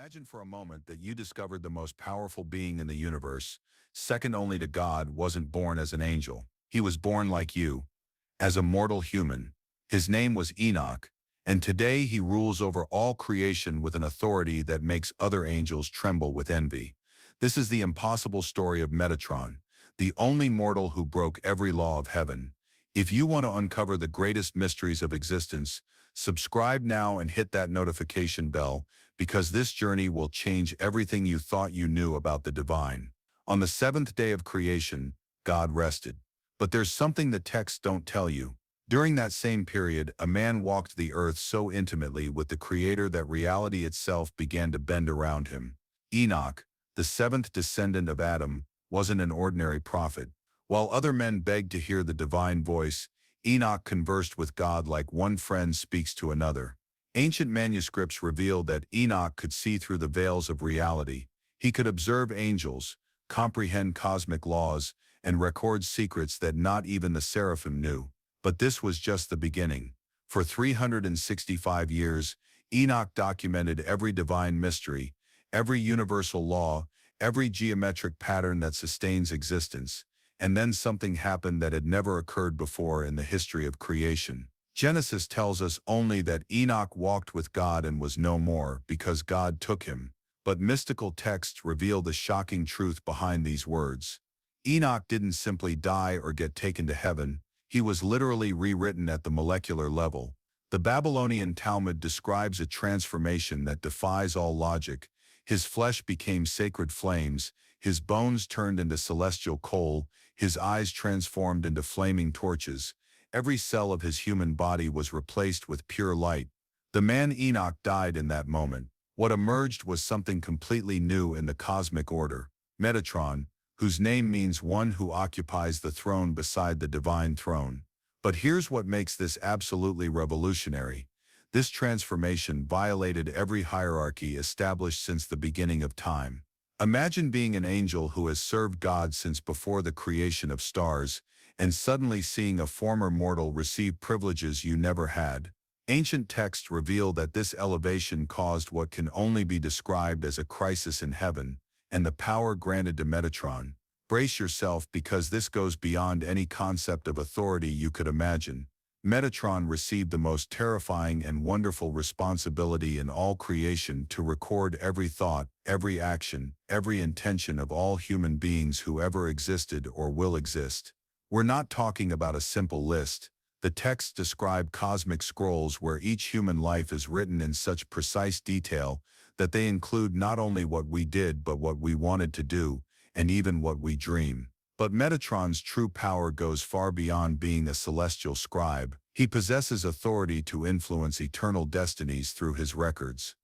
Imagine for a moment that you discovered the most powerful being in the universe, second only to God, wasn't born as an angel. He was born like you, as a mortal human. His name was Enoch, and today he rules over all creation with an authority that makes other angels tremble with envy. This is the impossible story of Metatron, the only mortal who broke every law of heaven. If you want to uncover the greatest mysteries of existence, subscribe now and hit that notification bell, because this journey will change everything you thought you knew about the divine. On the seventh day of creation, God rested. But there's something the texts don't tell you. During that same period, a man walked the earth so intimately with the Creator that reality itself began to bend around him. Enoch, the seventh descendant of Adam, wasn't an ordinary prophet. While other men begged to hear the divine voice, Enoch conversed with God like one friend speaks to another. Ancient manuscripts reveal that Enoch could see through the veils of reality. He could observe angels, comprehend cosmic laws, and record secrets that not even the seraphim knew. But this was just the beginning. For 365 years, Enoch documented every divine mystery, every universal law, every geometric pattern that sustains existence. And then something happened that had never occurred before in the history of creation. Genesis tells us only that Enoch walked with God and was no more because God took him. But mystical texts reveal the shocking truth behind these words. Enoch didn't simply die or get taken to heaven. He was literally rewritten at the molecular level. The Babylonian Talmud describes a transformation that defies all logic. His flesh became sacred flames, his bones turned into celestial coal, his eyes transformed into flaming torches. Every cell of his human body was replaced with pure light. The man Enoch died in that moment. What emerged was something completely new in the cosmic order. Metatron, whose name means one who occupies the throne beside the divine throne. But here's what makes this absolutely revolutionary. This transformation violated every hierarchy established since the beginning of time. Imagine being an angel who has served God since before the creation of stars, and suddenly seeing a former mortal receive privileges you never had. Ancient texts reveal that this elevation caused what can only be described as a crisis in heaven, and the power granted to Metatron. Brace yourself, because this goes beyond any concept of authority you could imagine. Metatron received the most terrifying and wonderful responsibility in all creation to record every thought, every action, every intention of all human beings who ever existed or will exist. We're not talking about a simple list. The texts describe cosmic scrolls where each human life is written in such precise detail that they include not only what we did but what we wanted to do, and even what we dream. But Metatron's true power goes far beyond being a celestial scribe. He possesses authority to influence eternal destinies through his records.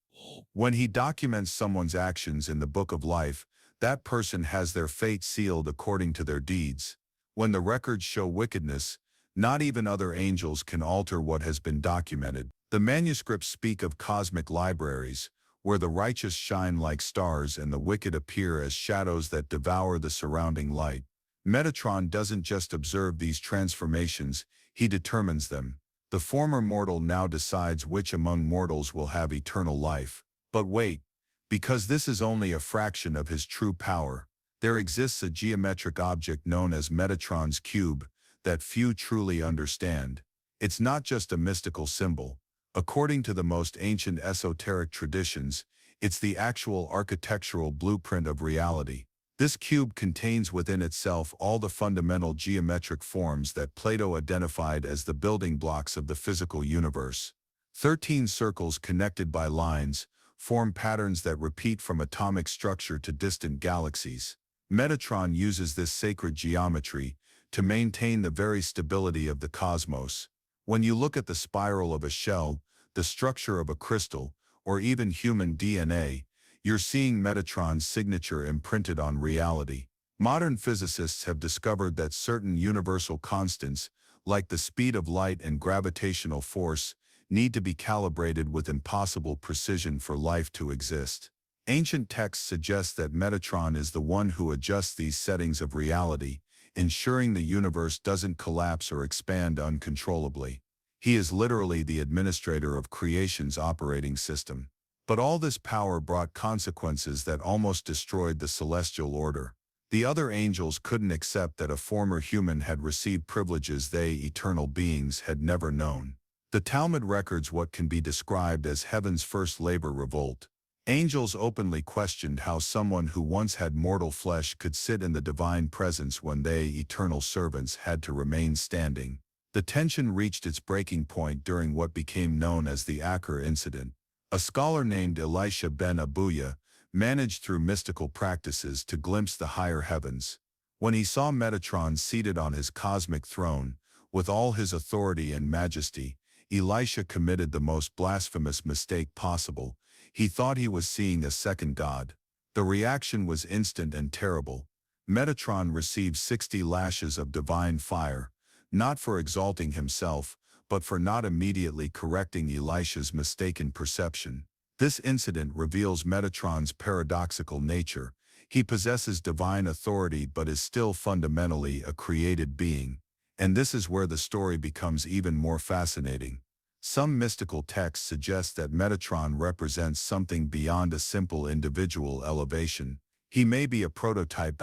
When he documents someone's actions in the book of life, that person has their fate sealed according to their deeds. When the records show wickedness, not even other angels can alter what has been documented. The manuscripts speak of cosmic libraries, where the righteous shine like stars and the wicked appear as shadows that devour the surrounding light. Metatron doesn't just observe these transformations, he determines them. The former mortal now decides which among mortals will have eternal life. But wait, because this is only a fraction of his true power, there exists a geometric object known as Metatron's cube that few truly understand. It's not just a mystical symbol. According to the most ancient esoteric traditions, it's the actual architectural blueprint of reality. This cube contains within itself all the fundamental geometric forms that Plato identified as the building blocks of the physical universe. 13 circles connected by lines form patterns that repeat from atomic structure to distant galaxies. Metatron uses this sacred geometry to maintain the very stability of the cosmos. When you look at the spiral of a shell, the structure of a crystal, or even human DNA, you're seeing Metatron's signature imprinted on reality. Modern physicists have discovered that certain universal constants, like the speed of light and gravitational force, need to be calibrated with impossible precision for life to exist. Ancient texts suggest that Metatron is the one who adjusts these settings of reality, ensuring the universe doesn't collapse or expand uncontrollably. He is literally the administrator of creation's operating system. But all this power brought consequences that almost destroyed the celestial order. The other angels couldn't accept that a former human had received privileges they, eternal beings, had never known. The Talmud records what can be described as heaven's first labor revolt. Angels openly questioned how someone who once had mortal flesh could sit in the divine presence when they, eternal servants, had to remain standing. The tension reached its breaking point during what became known as the Acher incident. A scholar named Elisha ben Abuya managed through mystical practices to glimpse the higher heavens. When he saw Metatron seated on his cosmic throne, with all his authority and majesty, Elisha committed the most blasphemous mistake possible. He thought he was seeing a second god. The reaction was instant and terrible. Metatron received 60 lashes of divine fire, not for exalting himself, but for not immediately correcting Elisha's mistaken perception. This incident reveals Metatron's paradoxical nature. He possesses divine authority but is still fundamentally a created being. And this is where the story becomes even more fascinating. Some mystical texts suggest that Metatron represents something beyond a simple individual elevation. He may be a prototype,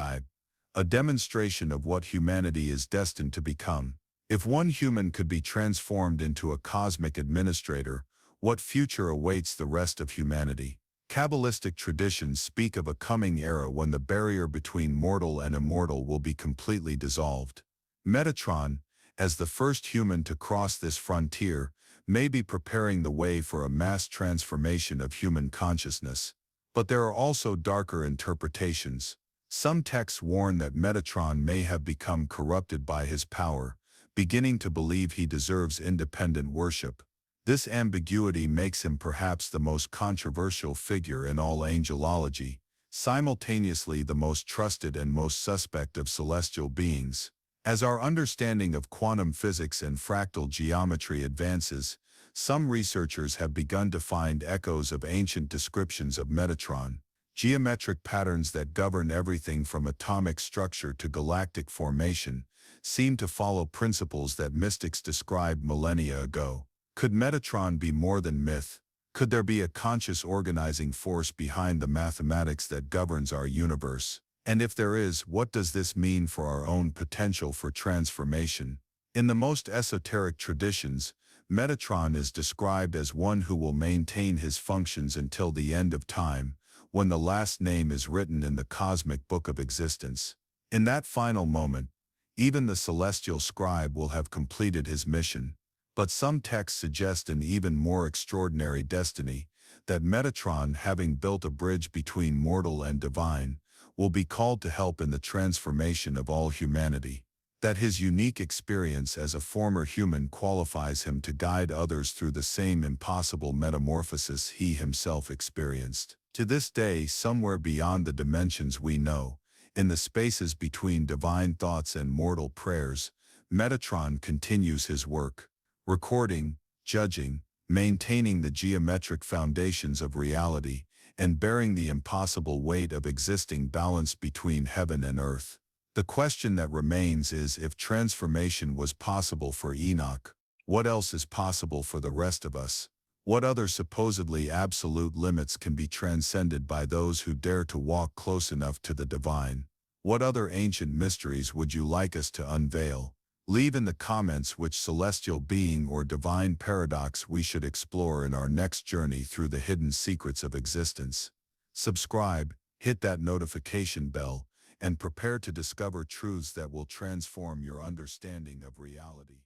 a demonstration of what humanity is destined to become. If one human could be transformed into a cosmic administrator, what future awaits the rest of humanity? Kabbalistic traditions speak of a coming era when the barrier between mortal and immortal will be completely dissolved. Metatron, as the first human to cross this frontier, may be preparing the way for a mass transformation of human consciousness. But there are also darker interpretations. Some texts warn that Metatron may have become corrupted by his power, beginning to believe he deserves independent worship. This ambiguity makes him perhaps the most controversial figure in all angelology, simultaneously the most trusted and most suspect of celestial beings. As our understanding of quantum physics and fractal geometry advances, some researchers have begun to find echoes of ancient descriptions of Metatron. Geometric patterns that govern everything from atomic structure to galactic formation seem to follow principles that mystics described millennia ago. Could Metatron be more than myth? Could there be a conscious organizing force behind the mathematics that governs our universe? And if there is, what does this mean for our own potential for transformation? In the most esoteric traditions, Metatron is described as one who will maintain his functions until the end of time, when the last name is written in the cosmic book of existence. In that final moment, even the celestial scribe will have completed his mission. But some texts suggest an even more extraordinary destiny, that Metatron, having built a bridge between mortal and divine, will be called to help in the transformation of all humanity. That his unique experience as a former human qualifies him to guide others through the same impossible metamorphosis he himself experienced. To this day, somewhere beyond the dimensions we know, in the spaces between divine thoughts and mortal prayers, Metatron continues his work, recording, judging, maintaining the geometric foundations of reality, and bearing the impossible weight of existing balance between heaven and earth. The question that remains is, if transformation was possible for Enoch, what else is possible for the rest of us? What other supposedly absolute limits can be transcended by those who dare to walk close enough to the divine? What other ancient mysteries would you like us to unveil? Leave in the comments which celestial being or divine paradox we should explore in our next journey through the hidden secrets of existence. Subscribe, hit that notification bell, and prepare to discover truths that will transform your understanding of reality.